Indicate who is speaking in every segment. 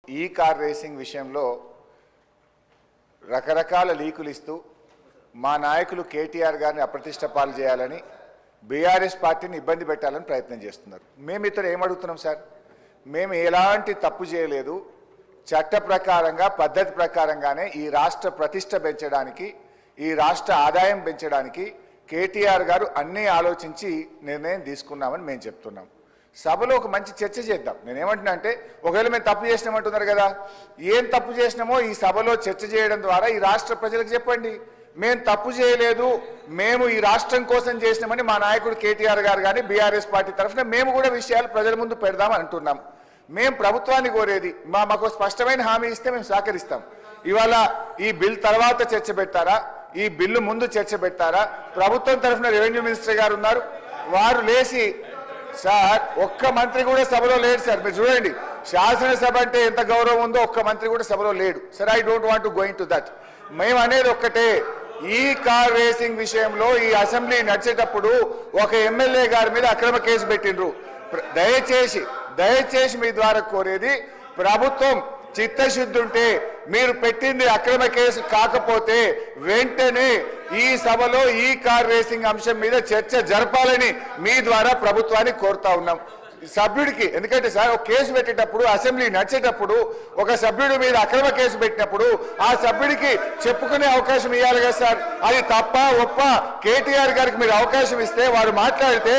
Speaker 1: ఈ car racing విషయంలో రకరకాల లీకులు ఇస్తూ మా నాయకులు కేటీఆర్ గారిని అప్రతిష్ట పాలు చేయాలని బీఆర్ఎస్ పార్టీని ఇబ్బంది పెట్టాలని ప్రయత్నం చేస్తున్నారు. మేము ఇతర ఏమడుగుతున్నాం సార్, మేము ఎలాంటి తప్పు చేయలేదు, చట్ట ప్రకారంగా పద్ధతి ప్రకారంగానే ఈ రాష్ట్ర ప్రతిష్ట పెంచడానికి ఈ రాష్ట్ర ఆదాయం పెంచడానికి కేటీఆర్ గారు అన్నీ ఆలోచించి నిర్ణయం తీసుకున్నామని మేము చెప్తున్నాం. సభలో ఒక మంచి చర్చ చేద్దాం. నేనేమంటున్నా అంటే ఒకవేళ మేము తప్పు చేసినామంటున్నారు కదా, ఏం తప్పు చేసినామో ఈ సభలో చర్చ చేయడం ద్వారా ఈ రాష్ట్ర ప్రజలకు చెప్పండి. మేము తప్పు చేయలేదు, మేము ఈ రాష్ట్రం కోసం చేసినామని మా నాయకుడు కేటీఆర్ గారు కానీ బీఆర్ఎస్ పార్టీ తరఫున మేము కూడా విషయాలు ప్రజల ముందు పెడదామని అంటున్నాం. మేము ప్రభుత్వాన్ని కోరేది మాకు స్పష్టమైన హామీ ఇస్తే మేము సహకరిస్తాం. ఇవాళ ఈ బిల్ తర్వాత చర్చ పెట్టారా, ఈ బిల్లు ముందు చర్చ పెట్టారా? ప్రభుత్వం తరఫున రెవెన్యూ మినిస్టర్ గారు ఉన్నారు, వారు లేచి సార్ ఒక్క మంత్రి కూడా సభలో లేడు సార్. మీరు చూడండి, శాసనసభ అంటే ఎంత గౌరవం ఉందో ఒక్క మంత్రి కూడా సభలో లేడు sir. I don't want to going to that. మేము అనేది ఒక్కటే, ఈ కార్ రేసింగ్ విషయంలో ఈ అసెంబ్లీ నడిచేటప్పుడు ఒక ఎమ్మెల్యే గారి మీద అక్రమ కేసు పెట్టిండ్రు. దయచేసి మీ ద్వారా కోరేది, ప్రభుత్వం చిత్తశుద్ధి ఉంటే మీరు పెట్టింది అక్రమ కేసు కాకపోతే వెంటనే ఈ సభలో ఈ కార్ రేసింగ్ అంశం మీద చర్చ జరపాలని మీ ద్వారా ప్రభుత్వాన్ని కోరుతా ఉన్నాం. సభ్యుడికి ఎందుకంటే సార్ ఒక కేసు పెట్టేటప్పుడు అసెంబ్లీ నడిచేటప్పుడు ఒక సభ్యుడి మీద అక్రమ కేసు పెట్టినప్పుడు ఆ సభ్యుడికి చెప్పుకునే అవకాశం ఇవ్వాలి కదా సార్. అది తప్ప ఒప్ప కేటీఆర్ గారికి మీరు అవకాశం ఇస్తే వారు మాట్లాడితే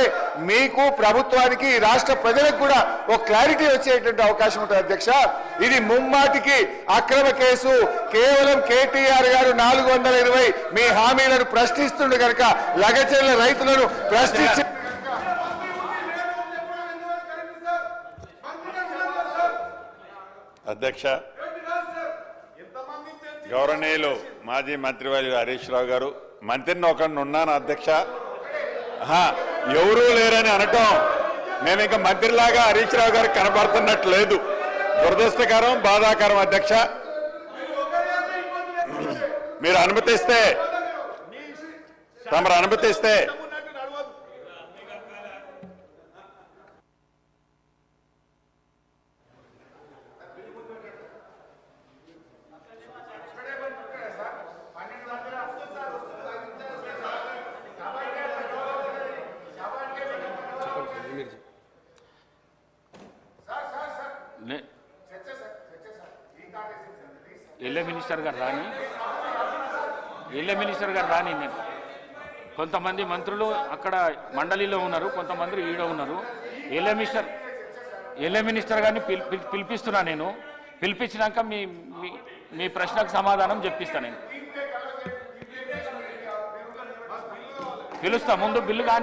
Speaker 1: మీకు ప్రభుత్వానికి రాష్ట్ర ప్రజలకు కూడా ఒక క్లారిటీ వచ్చేటువంటి అవకాశం ఉంటుంది అధ్యక్ష. ఇది ముమ్మాటికి అక్రమ కేసు. కేవలం కేటీఆర్ గారు 420 మీ హామీలను ప్రశ్నిస్తుండే కనుక లగచెర్ల రైతులను ప్రశ్నించి
Speaker 2: అధ్యక్ష, గౌరవనీయులు మాజీ మంత్రివర్యులు హరీష్ రావు గారు, మంత్రిని ఒకరిని ఉన్నాను అధ్యక్ష, ఎవరూ లేరని అనటం నేను ఇంకా మంత్రిలాగా హరీష్ రావు గారికి కనబడుతున్నట్టు లేదు. దురదృష్టకరం, బాధాకరం అధ్యక్ష. మీరు అనుమతిస్తే తమరు అనుమతిస్తే
Speaker 3: ఎల్ఏ మినిస్టర్ గారు రాని నేను కొంతమంది మంత్రులు అక్కడ మండలిలో ఉన్నారు, కొంతమంది ఈడ ఉన్నారు. ఎల్ఏ మినిస్టర్ గారిని పిలిపిస్తున్నా. నేను పిలిపించినాక మీ ప్రశ్నకు సమాధానం చెప్పిస్తాను. నేను పిలుస్తా. ముందు బిల్లు కానీ